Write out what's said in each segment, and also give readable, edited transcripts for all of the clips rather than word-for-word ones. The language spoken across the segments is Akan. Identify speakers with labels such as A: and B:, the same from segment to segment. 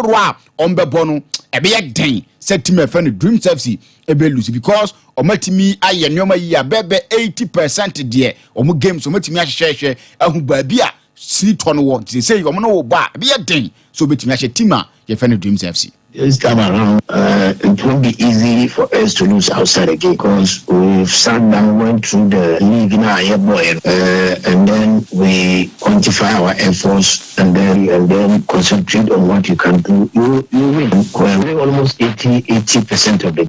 A: Roa on Bebono, a be a day, said to my friend Dream FC, a be lose because or met me, I know my year, bebe 80% dear, or more games, or met me a share, a who baby, sit on what they say, or no bar, be a day, so bet me a tima, your friend Dreams FC.
B: This time around, it won't be easy for us to lose outside again because we've sat down, went through the league in our boy, and then we quantify our efforts and then concentrate on what you can do. You win. We're almost 80% of it.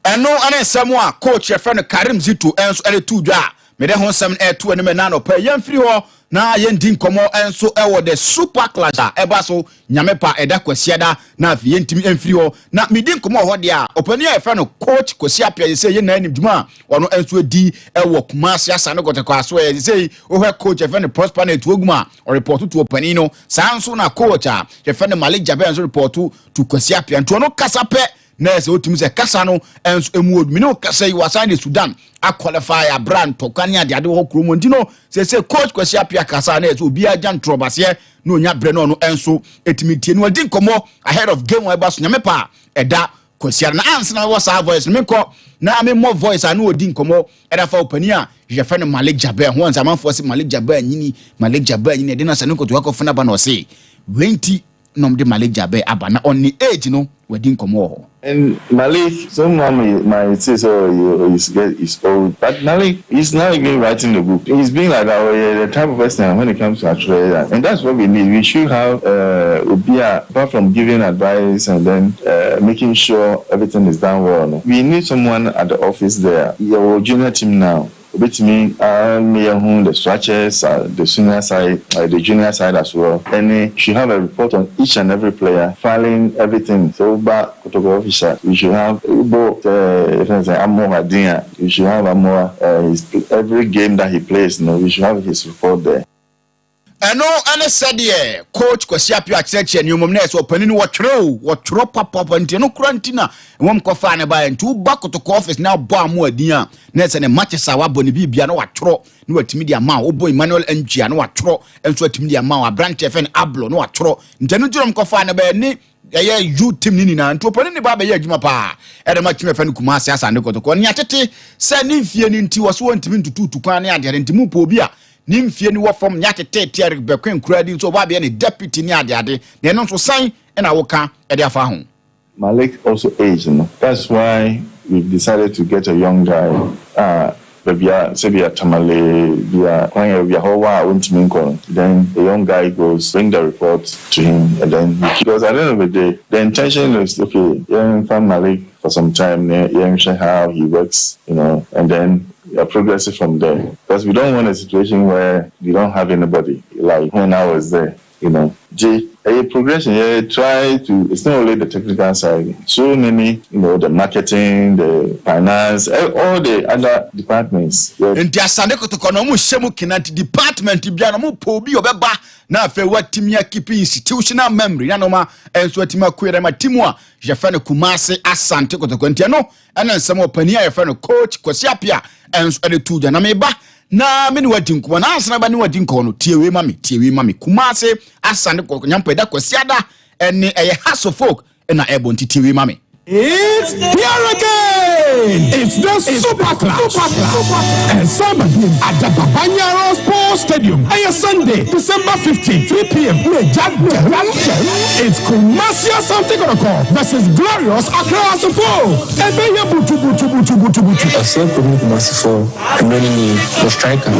A: And no, and someone coach your friend Karim Zito and 2 jar. Me de hon sem e to ne me na no pa yan firi ho na yen din komo enso e wo the super clash eba so nyame pa eda kwasiada na afi yen timi enfiri ho na me din komo ho de a opani e fa no coach Kwasi Apia say yen na anim djuma ono enso di e wo Kumasi asa no gote kwa so e say o he coach e fa no Prosper na etu oguma o report to opani no sanso na coach a e fa no Malik Jabe enso report to Kwasi Apia nto no kasa pe na se otimi se kasa no enso emu odumi no kasa yi wasan de Sudan a qualify a brand to kanya de ade ho kromo ntino se coach Kwasi Apia kasa na so obi agya ntrobase no nya bre no enso etimi tie no adi nkomo ahead of game we ba so nyame pa eda Kwasi na answer na was our voice me ko na me more voice anu odi nkomo eda fa opani a je fa no Malik Jabe ho ansa manfo se Malik Jabe anyini de na sanu ko to akọ funa ba no se 20 nom de Malik Jabe aba na on the age no wadi nkomo ho.
C: And Malik, someone might say so he's old, but Malik is not even writing the book. He's being like the type of person when it comes to actually, and that's what we need. We should have Ubia, apart from giving advice and then making sure everything is done well. We need someone at the office there. Your junior team now. With me, the stretchers, the senior side, the junior side as well. And should have a report on each and every player, filing everything. So, back officer, we should have both. We should have every game that he plays. We should have his report there.
A: No, and said yeah, coach Kwasi Apia section you mum so panini what papa and no quarantina and one coffin by and 2 back to office now bar more dear nets and a matches our boni bibia no what tro no at media ma oh boy Emmanuel NG no what tro and so at media ma branch FN ablo no what tro intenu coffin by ni you team nina and to panini baba ye juma pa e the match me fan Kumasi asa ne kotoko nya tete se ni fie ni nti was want me to kwan ne ade ntimu po bi a nimfie ni wo fom nyate tete bekwen kradi so ba be ni deputy ni ade na no so san e na wo ka e de afa ho.
C: Malik also aged, That's why we've decided to get a young guy. Tamale, then the young guy goes, bring the report to him, and then because at the end of the day, the intention is okay, find Malik for some time, show how he works, and then progressive from there. Because we don't want a situation where we don't have anybody, like when I was there, a progression, try to, it's not only the technical side, so many, the marketing, the finance, all the other departments.
A: And the Asandeko to Konomu Shemu Kinati department, Bianamu Pobi Obeba, na fe watimia keep institutional memory, Nanoma, and Swatima Querema Timua, Jafano Kumasi, Asante Kotokontiano, and then some opinion, coach Kwasi Apia, and the 2 Janameba. Na mini wadin ko na asana ba ni wadin ko no tiewe mami Kumasi asane ko nyampa da kwasiada ene eye haso folk na ebo nti tiewe mami.
D: It's here again. It's the Super Clash. And somebody at the Babanyaro Sports Stadium. And Sunday, December 15, 3 p.m. It's Kumasi something on the call versus Glorious across the floor. And then you butu.
B: I said Kumasi for many the striker.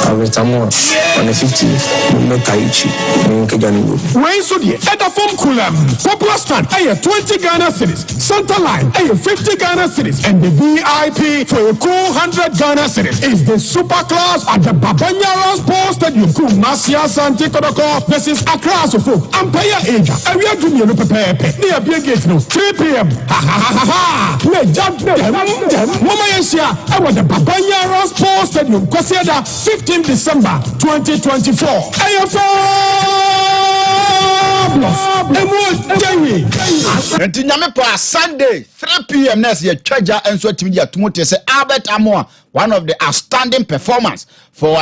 B: I was on the 50. Mekaichi.
D: Wayne Sudi, at the phone Kulam. Popular stand. 20 Ghana cities. Center line, 50 Ghana cities, and the VIP for a cool 100 Ghana cities is the Super Class at the Babanyaro Sports Stadium. Kumasi Asante Kodoko versus Accra Sofo. Empire Asia. And we are doing no pepe. Near Big Gate no 3 p.m. Ha. We jump them. Mama Asia. I want the Babanyaro Sports Stadium. Consider 15 December 2024. AFL
A: Nti nyame pa Sunday 3 p.m. next year treasure and so timi dia tumote say Albert Amoa one of the outstanding performance for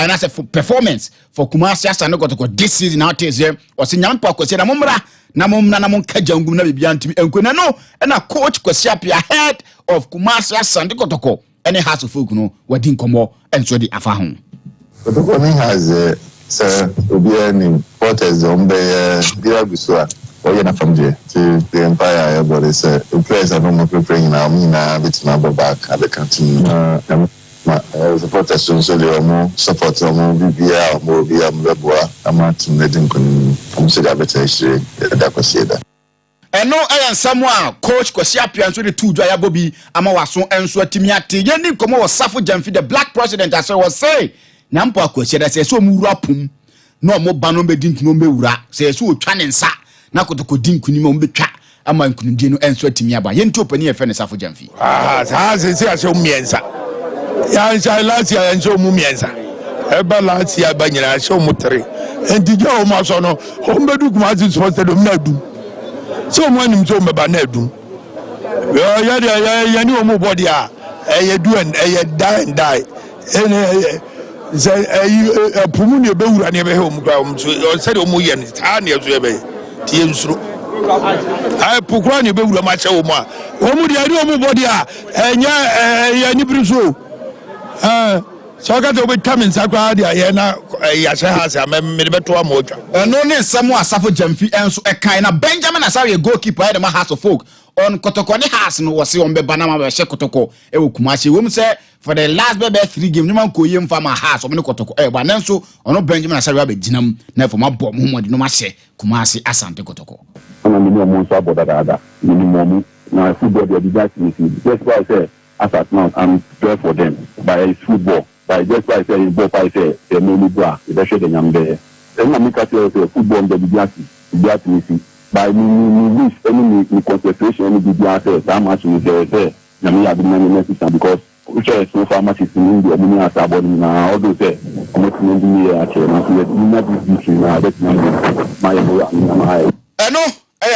A: performance for Kumasi Asante Kotoko this season out here or say nyame pa kwese na momra na monka jangum na bibia ntimi enkona no na coach kwese apia head of Kumasi Asante Kotoko any house of folk no wadi nkomo enso di afa ho
C: Kotoko ni has sir obiani porters ombe dia gusua oye na from there to the empire everybody say the players are no more preparing now me na bit na go back at the canteen supporters so they more support more bibia more bia mbeboa amatu nedin kun amsiga better hire da kwase da
A: eno ayan samwa coach Kwasi Appiah so the two dwa yabobi ama waso enso atimi ate yeni komo wo Safo Jamfi the black president as was say nyampo akwase da say so mu wura pum no mo ba no medin kuno mewura say so otwa ne nsa na Kotoko din kunim mo betwa ama nkunudie no enso atimi aba yenti opani e fe ne Safo Jamfi
E: saa se ase omiensa ya nsa last year enso mu miensa eba last year ba nyina ase mu tere entija o ma so no o mbedu Kumasi Sports Stadium na du so mo anim so mbeba na du ya ni o mo body a e du and e die say pumu ne bewura ne be he o mu kwa o so said o mu ye ne ta ne so ye be tie nsuro ai pukura ne bewura ma che o mu a o mu dia ni o mu body a enya ya ni briso so ka to be coming sakwa dia ye na ya she ha se me de beto amotwa
A: no ne nsam a Safo Jamfi enso e kan na Benjamin Asare goalkeeper e de ma house of folk on Kotoko ne house no wose on be banama be she Kotoko e wo Kumasi wo say for the last be 3 game nyuma ko yem fa ma house o me Kotoko e ba nanso ono Benjamin Asare be ginam na for ma bom Muhammad no ma she Kumasi Asante Kotoko
F: ana ni mo so aboda dada ni mo na football dey be that me just why I say as at now I'm there for them by football by just why I say ball I say they no bra they show the nyambe then na make us say football dey be that me see by me wish any concentration any be that say much we say na me have many messages because which is so far much is in the money as about na all those say I'm not going to actually na be na that my
A: eno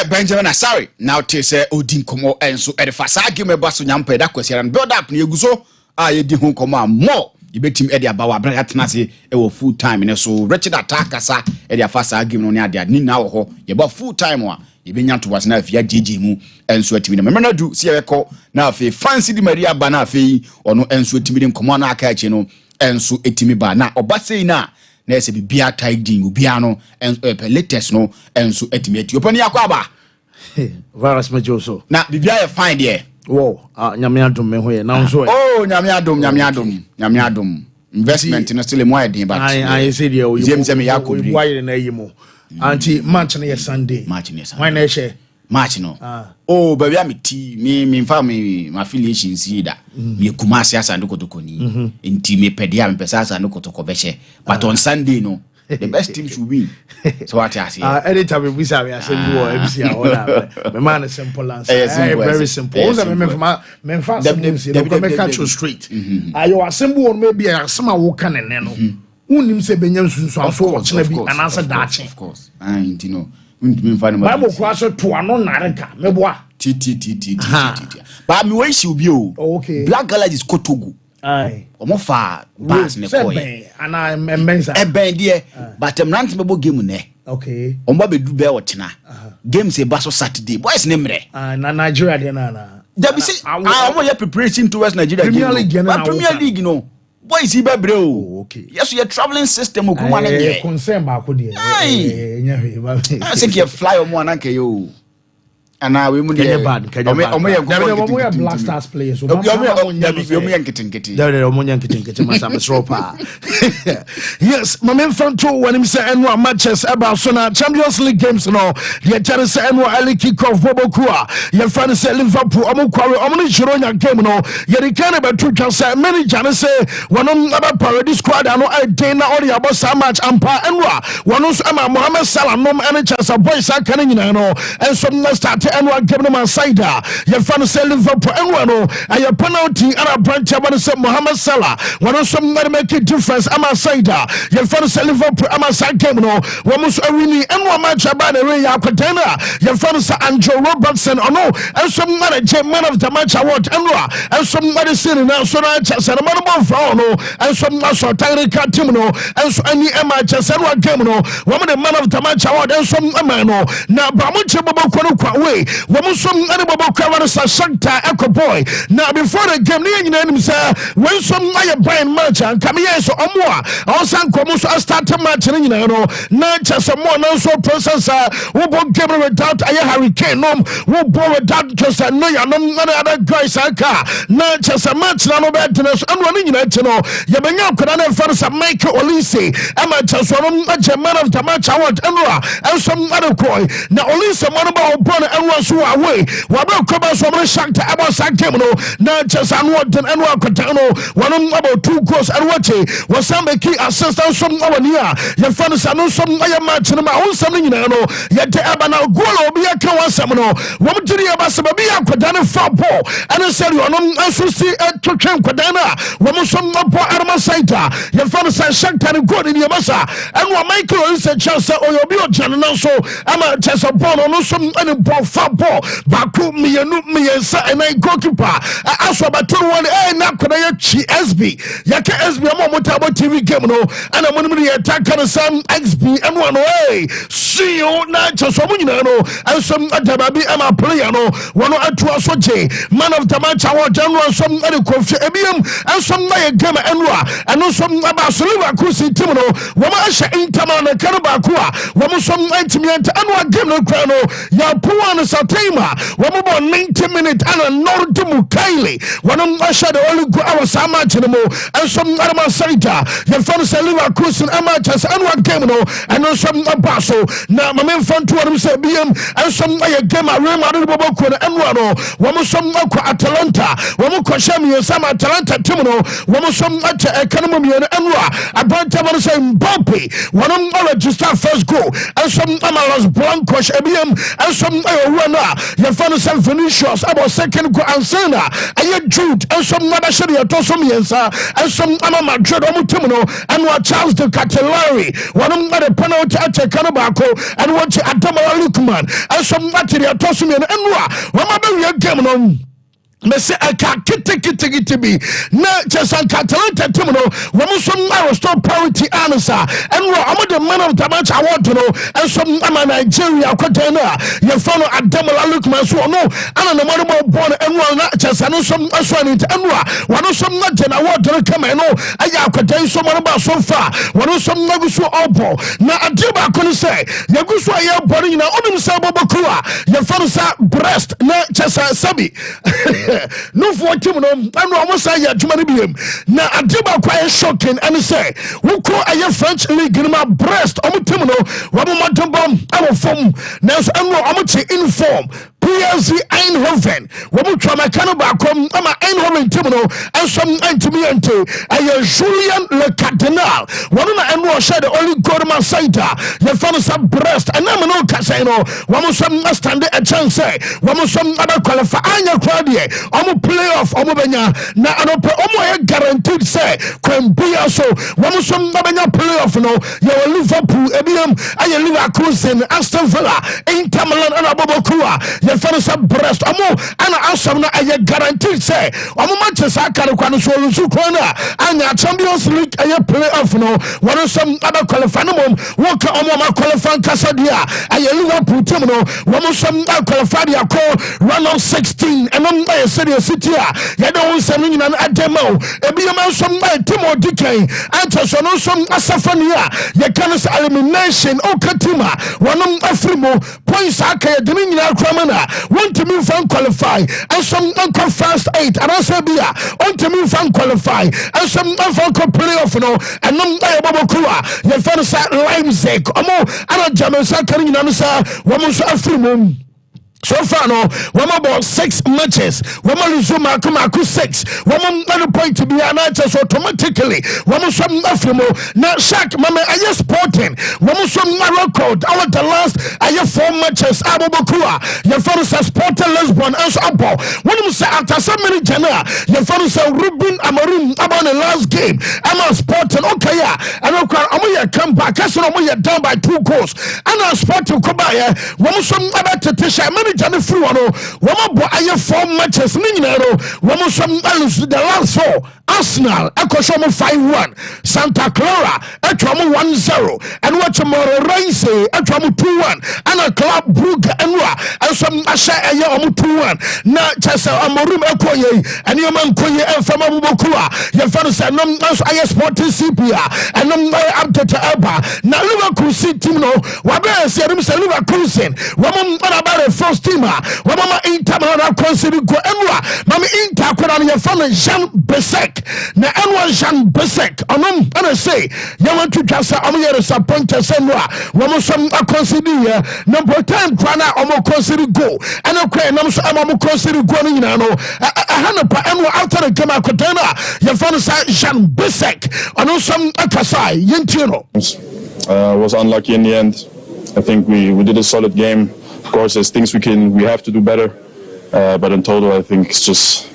A: Benjamin Asare now te say odin komo enso e de fa sa game ba so nyampa da Kwasi ran build up na eguso a ye di ho komo a more yebetim e de abawa bra atena se e wo full time ne so Richard Atakasa e de afa sa game no ne ade ni na wo ho ye ba full time a ye benya to was na afia jeje mu enso atimi na memena du se ye ko na afi fancy di Maria ba na afi ono enso atimi de komo na aka ache no enso etimi ba na obasei na na ese bibia tagging ubia no latest no enso etimi eti opani akwa ba
E: virus majoso
A: na bibia ye fine there
E: wo nyame adom me hoye na nso
A: oh nyame adom investment no still more than but
E: I say there o
A: yem se me yakobri
E: why na yimo anti match na Sunday why na share
A: match no oh baby am ti me fa me affiliation si da me Kumasi Asante Kotoko ni enti me pedia me pesa Asante Kotoko be share but on Sunday no the best team should win. So what I say?
E: Anytime we say, I say, you are MC. My man is simple answer. Very simple. Also, me fast names. You come catch you straight. You are simple or maybe some walking and then. Unim se benyam sunsun so watching be an answer that.
A: Of course. I you know.
E: Bible class to anon nareka. Me boa.
A: T. But me wey she be o.
E: Okay.
A: Black Galaxy is Kotogu.
E: Aye.
A: Omo fa bas ne koy.
E: Ana embenza.
A: Eben die, but rant bebo game ne.
E: Okay.
A: Omo be du be otena. Game se baso Saturday. Boys ne mre.
E: Na Nigeria dey na.
A: There be say omo ye preparation towards Nigeria game. Premier League no. Boys he be bre o. Okay. Yes, you traveling system okuma na ye.
E: Concern ba ko dey.
A: I think you fly omo ananke yo. And now we
E: Kenya bad. Black Stars players. Yes, my main front two when him say annual matches about Champions League games no. The Chelsea say annual early kickoff Bobokua. Your friend say Liverpool Omukwari Omni Chironya game no. Yeri can about two say many Jana say one on Parade squad and no Dana or the about so much ampa annual. One on Mohamed Salah no any chance of boys are coming in and some start
D: and one game man side. Your fan say Liverpool and one and your penalty and a branch of Mohamed Salah. One of some make a difference. I'm a side. Your fan say Liverpool. I'm a side game. No, one must win and one match about the Ray Akotena. Your fan say Andrew Robertson. Oh no, and some man of the match award and some other city now. So I just said a man of no, and some national Tyrika Timno, and so any matches and one game. No, woman the man of the match award and some man. No, now Bamucha Bobo way. Woman some other Bobo Cavanas Shanta Echo Boy. Now before the game, the name say when some I buying merchant come here so more. Also, Comus start a match in not just a more no so process who won't give without a hurricane, who bore without just a no other guys not just a match, no badness, and running in it, Yabanga could not first make Olisi, amateurs, a man of the match, I want and some other boy. Now, Olisi, one about Bonner and was who are away. Wabel Cobas from the Shank to Abba Sankemno, not just unwanted and Wakatano, one about 2 goals and watching was some key assistance from our near. Your fans are no some other match in my own something, yet the Abana Golo be a Kawasamano, one to the Abasabia Quadana football, and I said, you know, also see at Tuchan Quadana, one some Arma Saita, your fans are shanked and good in your massa, and what Michael is a chance or your Biojan and also I'm a chess of ball, no some ball football, Baku me and I goalkeeper. I asked about 2-1, and now could I SB, Yaka SB, I'm on TV game, and I'm going to attack on some XB and one way. See you, not just some, and some Atababi and a player, one or two man of the match, our general, some other coffee, and some game and no some about Silva Kusi Timono, Wamasha Intaman and Karabakua, Wamusum 90 minutes, and one game no crano, Yapuan Satema, one about 90 minutes, and a Nordimu Kaili, one of Masha, the only good hours, so much anymore, and some Arma Saita, your friend Silva Kusin Amatas, and one game no, and no some Abaso, now my main fun to what say BM, and some game I remember Bobo and Wano, Wamusum Atalanta, Wamukoshami, and some Atalanta Timono, Wamusum Economy and Enra, about to say Bumpy, one of them register first goal, and some Amalas Blancos, ABM, and some runner, your friend San Venetians, about second goal and Sena, and your Jude, and some Nabashari Tosomiensa, and some Ama Madrid Omutimono, and what Charles de Catellari, one of them penalty at Canabako, and what Adama Lukman, and some material Tosomian Enra, one of them game on. Mese aka kete bi na chesan Catalanta tumuno wo so na stop parity answer and we the man of the match award no and some Nigeria kwatena ye follow Ademola Lukman so no ana no mo born and we na chesan some aswani and we no some na ten award no come no aya kwatan so mo ba so far we some na guso obo na adiba ko ni say ye guso aye bori na onum sa bobokua ye follow sa breast na chesan sabi no for team no and almost say ya jumani biem na adiba kwa shocking and say we call a French league in my breast team no wa mo matombo am form na so am inform PSV Eindhoven we mo twa makano ba kom ama Eindhoven team no and some antimi ante a Julian Le Cardinal one na and share the only goal man center your fan some breast and am no kasa no we mo some stand a chance we mo some other qualify anya crowd here omo playoff omo benya na anope omo guaranteed say kwambia so womo so benya playoff no you Liverpool ebiem aye Liverpool and Aston Villa Inter Milan and Abobokua you find some breast omo ana awesome na aye guaranteed say omo Manchester akare kwano so lusu kona anya Champions League aye playoff no wono some other qualify no mom woka omo ma qualify kasadia aye Liverpool team no womo some qualify dia ko run on 16 and on city ya don't send in an ademo ebiyama some timo dikai anta so no some asafania ya can elimination okatima wanum afrimo points aka de nyina kramana want to move and qualify and some uncle first 8 and asabia want to move and qualify and some uncle playoff no and num babokua ya fansa Leipzig omo ana jamesa kan nyina no sa womo so afrimo
E: So far, no, one about 6 matches. One more Zuma Kumaku 6. One more point to be announced automatically. One more some Afrimo. Now, Shaq, Mama, I just sporting. One more some Morocco. Our the last, I have 4 matches. Abobakua. Your father says Sporting Lisbon. And so, when you say after so many Jana, your father said Ruben Amarim about the last game. I'm a Sporting. Okay, yeah. And I'm going to come back. I said, I'm going to down by 2 goals. And I'm Sporting Kobaya. One more some about Tetisha. Jani Fruano, Wamabo, I have 4 matches, Minero, Wamosam the last 4, Arsenal, Ekoshomo 5-1, Santa Clara, Etramu 1-0, and watch tomorrow, Rice, Etramu 2-1, and a club Brugge, and some Asha Ayamu 2-1, na Chasa Amorum Ekoye, and Yaman Koye, and from Abubakua, your father said, no, I have Sporting CPA, and no, I'm to Eba, now Liverpool City, no, Wabe, Serum Liverpool, Woman, about a first teamer, Wamama Inter consider go Emwa, Mamma Inter Koran your father Jean Besek, na Emwa Jean Besek, and I say, Yaman to Jassa, Amia disappointed Semwa, Wamusam consider number 10 Krana, Omo consider go, and okay, Nams Amamu consider going no, a Hanapa Emwa after the Gama Kotena, your father Jean Besek, and also Akasai, Yentino.
G: Was unlucky in the end. I think we did a solid game. Of course, there's things we have to do better, but in total, I think it's just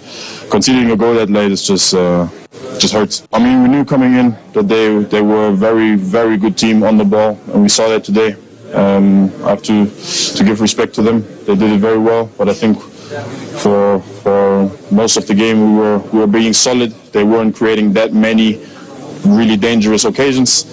G: conceding a goal that late is just hurts. I mean, we knew coming in that they were a very, very good team on the ball, and we saw that today. I have to give respect to them. They did it very well, but I think for most of the game we were being solid. They weren't creating that many really dangerous occasions,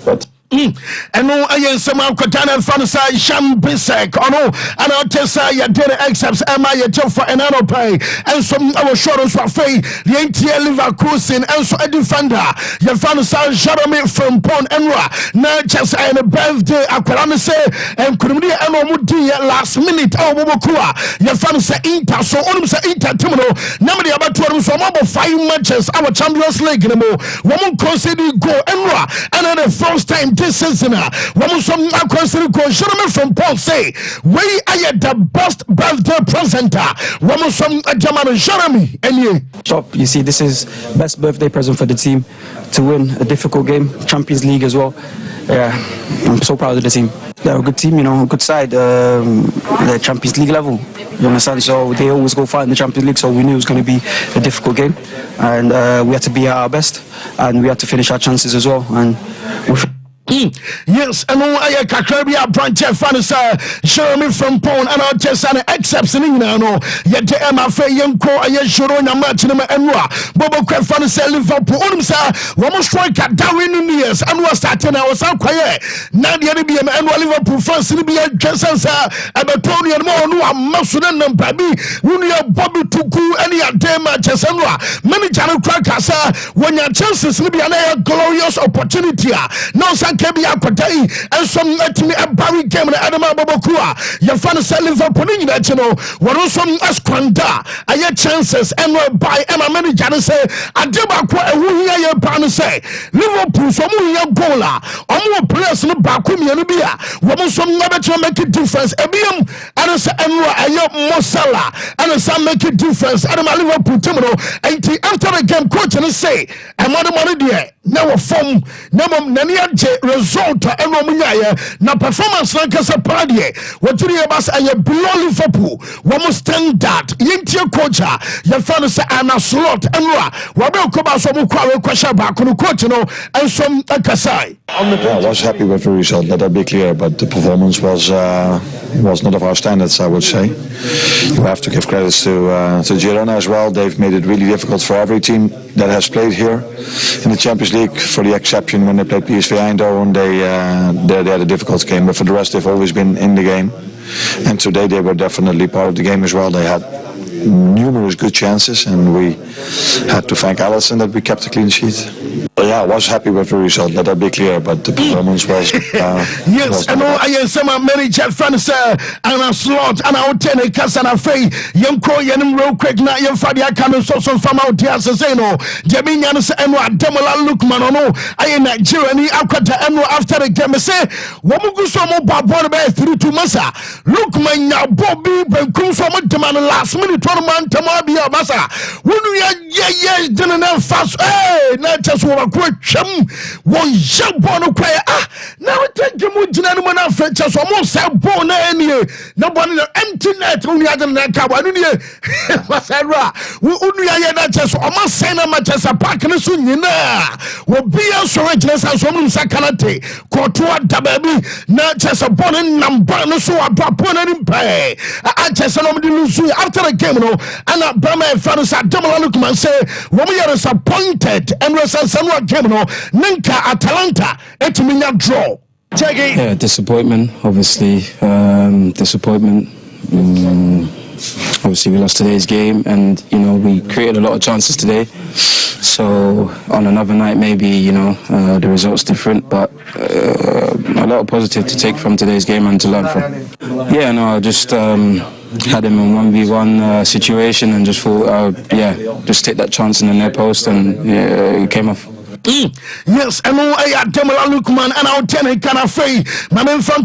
G: but.
E: And no, I am some Kotana Fansa Sham Bisek, or no, and I'll tell you, did accepts Emma, your for an anno pay, and some our shoulders were fay, the NTL Leverkusen, and so a defender, your Fansa Jeremy from Pon Enra, not just a birthday, I say, and Kurumia and Omudi last minute, oh, Bobokua, your Fansa Inter, so almost Inter Timino, nobody about 12 from about 5 matches, our Champions League, no more, woman consider go Enra, and the first time. This season, when some consider Jeremy from Paul say, we are the best birthday presenter. When some German Jeremy and you.
H: Top, you see, this is best birthday present for the team to win a difficult game, Champions League as well. Yeah, I'm so proud of the team. They're a good team, you know, a good side. The Champions League level, you understand? So they always go far in the Champions League. So we knew it was going to be a difficult game, and we had to be at our best, and we had to finish our chances as well. And
E: yes, and I Caribbean branch fans Jeremy from Pone and I'll just an accepts in no yet MFA Yanko a Shurona match in Emra Bobo Crefan say Liverpool one strike at Darwin in years and was starting our South quiet Nadia BM and Liverpool fans in the Jessens Abertonian more no Masudan and Baby Unia Bobby Tuku any day matches and many channel crackers when your chances will be an glorious opportunity no Kebi Akotai and some let me a Barry game and Adama Bobokua. Your fan is Liverpool in that you know. What also Asquanda, I had chances and by Emma many say I did back what your partner say Liverpool some gola or more players in the Bakumi and Bia. What some never to make a difference. Ebium and I say Emma Mosala and some make a difference. Adama Liverpool Timino and after the game coach and say I'm not money there. Now form Nania result and na performance like as a party. What do you about a below Liverpool? One more standard. Yentia coach, your father say Anna slot and Wabel Koba some question back on the coach and some Akasai.
I: I was happy with the result, let that be clear, but the performance was not of our standards, I would say. You have to give credits to Girona as well. They've made it really difficult for every team that has played here in the Champions League, for the exception when they played PSV Eindhoven. They had a difficult game, but for the rest they've always been in the game, and today they were definitely part of the game as well. They had numerous good chances, and we had to thank Alisson that we kept a clean sheet. But yeah, I was happy with the result, let that be clear, but the performance was...
E: yes, I know I am some manager fans and a slot, and I'll tell a cast and a fay, young Croy and real quick, now your father can so from out here, Seno, Jaminians and what Demola Lookman, no, I am Nigerian, Aquata, and after the game, say, Wamugusomo Babor through to Massa, Lookman, now Bobby, Benkum from the last minute tournament, Tamabia Massa, when we are, yeah, didn't have fast, hey, not just what quick chum, one jump on a prayer. Now take you with gentlemen of French, almost a born any. Nobody empty net only other than Kawanunia. What's that? We only are not just almost send a match as a park and a soon. Will be a surrenders as women Sakanate, Kotua Dababi, not just a born number, so a proponent in pay. I just lose after the game, and a Burma fans at Dominic say, when we are disappointed and was a game, Ninka Atalanta, it mean a draw.
H: Yeah, disappointment, obviously. Disappointment. Obviously, we lost today's game, and we created a lot of chances today. So on another night, maybe the result's different, but a lot of positive to take from today's game and to learn from. Yeah, no, I just had him in 1v1 situation and just thought, just take that chance in the near post, and it came off.
E: Yes, I know I had Demola Lookman and I'll tell him can I say, my man from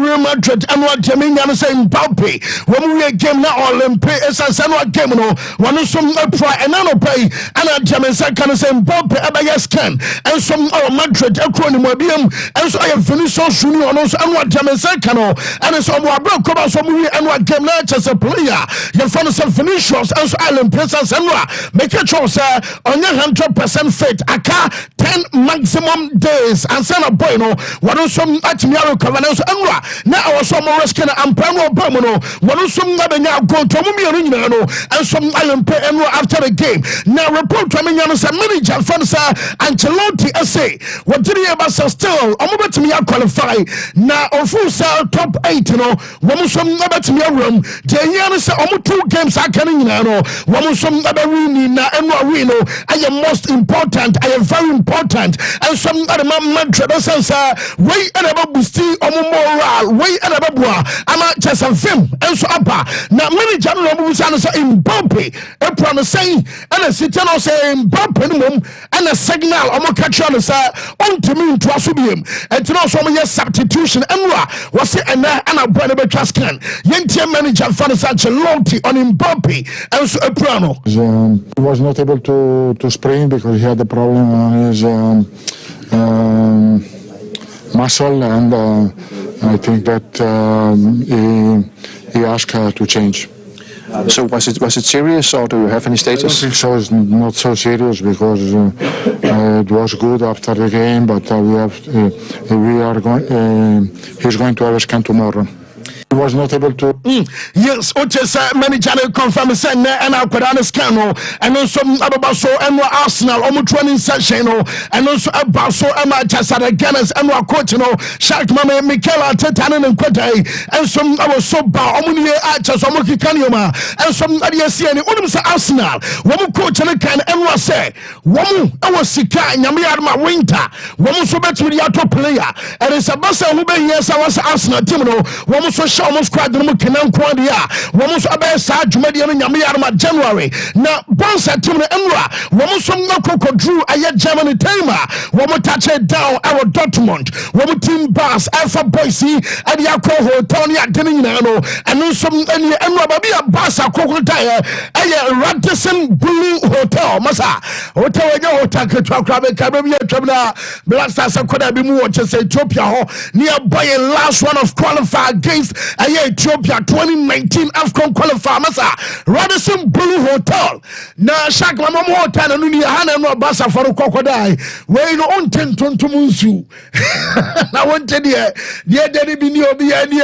E: Real Madrid and what Jaminian saying Mbappe. When we game now Olympic, it's a Sanwa game, one of some pride and I pay, and I Jamin can say Mbappe, Abayas can, and some Madrid, a crony Mobium, and so I have finished so soon, and what Jamin Sakano, and it's all broke about some and what game now as a player. Your friends have finished us, and so Island Princess and make a choice on your 100% fit. I can't 10 maximum days and send a boy one of some Atimiaro Cavanels and now some more skin and Pano Bermono, one of some Nabana go to Mumino and some Island Pay after the game. Now report to me as a manager Fansa Ancelotti essay. What did he about still? I'm about to me qualify now on full cell top 8 one of some about to me room. Jayana said almost 2 games I can one of some Nabarini and Reno. I am most important. I am very important, and some other man traditions way and about boosting or moral way and about I'm not just a film and so upper now many general moves in Mbappe a promise saying and a city saying Mbappe and a signal I'm a catch on on to me to Asubium and to know some yes substitution and was it and a brand of a Trascan Yentia manager for such a loyalty on Mbappe and so a prono
J: he was not able to sprint because he had a problem on his muscle, and I think that he asked to change.
I: So was it serious, or do you have any status?
J: I think so. It's not so serious because it was good after the game, but he's going to have a scan tomorrow. He was not able to.
E: Yes, Oches manager confirm and I put on a scandal, and also about so and Arsenal almost training session, and also about so Manchester Gunners and our coach, Shark Mama Michaela Tetanen and Quete, and some our Sompa, Omunia Archers, Omoki Kanyoma, and some IDC and Arsenal, one coach and a can and was say, one our Sika and Yamiarma Winter, one so better with the auto player, and it's a bassa who be yes, I was Arsenal Timno, one so almost quite the Mukinan Quadia, one so about Sajumedian and Yamiarma January. Now, Bonsa Timno Emra, one so Noko drew a yet Germany Tamer, one more touch it down our Dortmund, one more team Bass, Alpha Boise, and Yako, Tony Adenino, and also any Emra Babia Bassa Crocodile, a Radisson Blue Hotel, Massa, Hotel, Caribbean Traveler, Blasters, and could have been more just Ethiopia, nearby a last one of qualifier against Ethiopia 2019 AFCON qualifier, Massa, Radisson Blue Hotel. Now, Shak Mama Hotel, and Hana no Bassa for a crocodile, where you don't tend to Munsu. I wanted the Daddy Binio,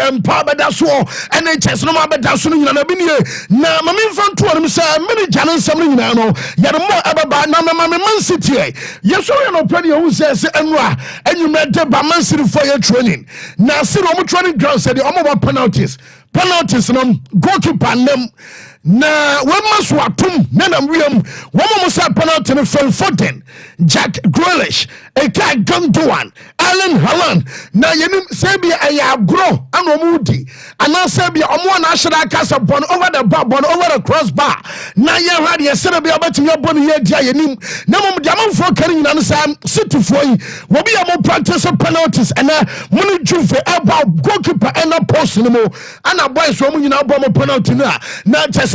E: and Papa Dasso, and they just no matter that's soon. Now, Mammy found to him, sir, many channels, something now, Yadamo Ababa, Mamma Man City. Yes, I know plenty who says, and you met the Man City for your training. Now, see, I'm training ground said the Omaba penalties.
D: penalties no goalkeeper nem na wema so atom na wiam woma mo sa penalty no Phil Foden, Jack Grealish, Eka Gundogan, Alan Haaland na yenim sebia ayagro anomudi ana sebia omo na ahira kasa bon over the bar, bon over the crossbar na ye hwade ye sebia obetimi obon ye dia yenim na mom dia manfo kari nyina no sam city foi wo bi am practice penalties and munu juve about goalkeeper and post no mo ana boys wo nyina obon penalty na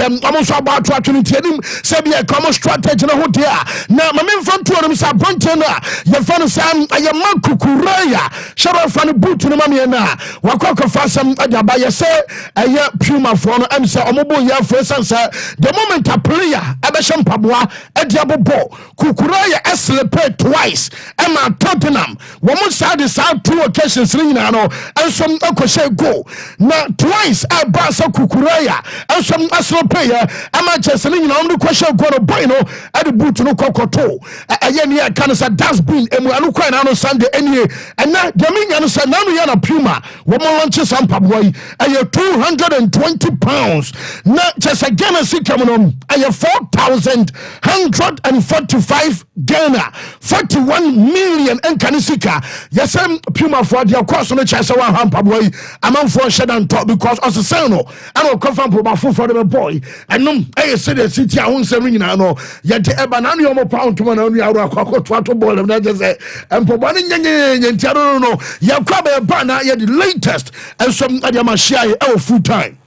D: I'm so about to actually tell him, say be a common strategy no ho dia. Na ma men front to them say bonten na. Ye fan sam ayama kukuraya. Shara fan boot no ma me na. Wakoko fasam adaba ye say aye Puma for no am say omobo ye for sense the moment a player abesham paboa ediabobo kukuraya eslepe twice. Emma Tottenham wo mo side side 2 occasions ni na no ensom akose go. Na twice aba sa kukuraya ensom aslepe ama Chelsea ni na ndo question go no boy no at the boot no kokoto aye ne ya kan say dustbin emu anu kwan na no Sunday enie na deminya no say na no ya na Puma wo mo launch Sompa boy aye £220 na Chelsea Ghana sikam no aye 4,145 Ghana 41 million enkanisika yesem Puma for their course no Chelsea one hampa boy amanfo shedan talk because us say no and confirm for the boy and I said the city I won't say nyina no yet eba na no pound to na no awra kwakoto to ball na just say empobane nyenye ntiaro no yakwa be ba na ye the latest and some adama share full time